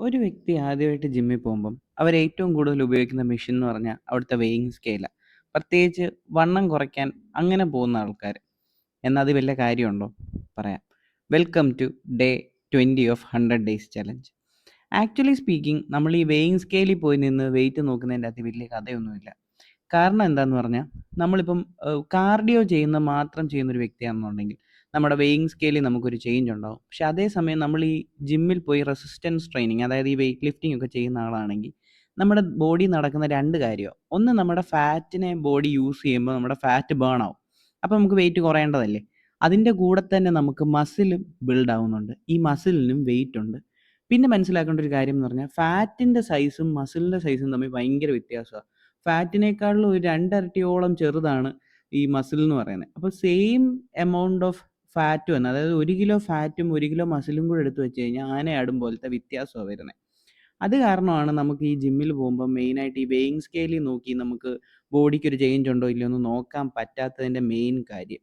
ഒരു വ്യക്തി ആദ്യമായിട്ട് ജിമ്മിൽ പോകുമ്പം അവർ ഏറ്റവും കൂടുതൽ ഉപയോഗിക്കുന്ന മെഷീൻ എന്ന് പറഞ്ഞാൽ അവിടുത്തെ വെയിങ് സ്കെയിലാണ്. പ്രത്യേകിച്ച് വണ്ണം കുറയ്ക്കാൻ അങ്ങനെ പോകുന്ന ആൾക്കാർ. എന്നാൽ അത് വല്ല കാര്യമുണ്ടോ? പറയാം. Welcome to day 20 of 100 days challenge. Actually speaking നമ്മൾ ഈ വെയിങ് സ്കെയിലിൽ പോയി നിന്ന് വെയിറ്റ് നോക്കുന്നതിൻ്റെ അകത്ത് വലിയ കഥയൊന്നുമില്ല. കാരണം എന്താന്ന് പറഞ്ഞാൽ നമ്മളിപ്പം കാർഡിയോ മാത്രം ചെയ്യുന്നൊരു വ്യക്തിയാണെന്നുണ്ടെങ്കിൽ നമ്മുടെ വെയിങ് സ്കെയിലിൽ നമുക്കൊരു ചേഞ്ച് ഉണ്ടാവും. പക്ഷെ അതേസമയം നമ്മൾ ഈ ജിമ്മിൽ പോയി റെസിസ്റ്റൻസ് ട്രെയിനിങ്, അതായത് ഈ വെയിറ്റ് ലിഫ്റ്റിംഗ് ഒക്കെ ചെയ്യുന്ന ആളാണെങ്കിൽ നമ്മുടെ ബോഡി നടക്കുന്ന രണ്ട് കാര്യമാണ്. ഒന്ന്, നമ്മുടെ ഫാറ്റിനെ ബോഡി യൂസ് ചെയ്യുമ്പോൾ നമ്മുടെ ഫാറ്റ് ബേൺ ആവും. അപ്പോൾ നമുക്ക് വെയിറ്റ് കുറയേണ്ടതല്ലേ. അതിൻ്റെ കൂടെ തന്നെ നമുക്ക് മസിൽ ബിൽഡ് ആവുന്നുണ്ട്. ഈ മസിലിനും വെയിറ്റ് ഉണ്ട്. പിന്നെ മനസ്സിലാക്കേണ്ട ഒരു കാര്യം എന്ന് പറഞ്ഞാൽ ഫാറ്റിൻ്റെ സൈസും മസിലിൻ്റെ സൈസും തമ്മിൽ ഭയങ്കര വ്യത്യാസമാണ്. ഫാറ്റിനേക്കാളിലും ഒരു രണ്ടരട്ടിയോളം ചെറുതാണ് ഈ മസിൽ എന്ന് പറയുന്നത്. അപ്പോൾ സെയിം എമൗണ്ട് ഓഫ് ഫാറ്റ് തന്നെ, അതായത് 1 കിലോ ഫാറ്റും 1 കിലോ മസിലും കൂടെ എടുത്ത് വെച്ച് കഴിഞ്ഞാൽ ആനയാടും പോലത്തെ വ്യത്യാസമാണ് വരുന്നത്. അത് കാരണമാണ് നമുക്ക് ഈ ജിമ്മിൽ പോകുമ്പോൾ മെയിനായിട്ട് ഈ വെയിങ് സ്കെയിലിൽ നോക്കി നമുക്ക് ബോഡിക്ക് ഒരു ചേഞ്ച് ഉണ്ടോ ഇല്ലയോ എന്ന് നോക്കാൻ പറ്റാത്തതിൻ്റെ മെയിൻ കാര്യം.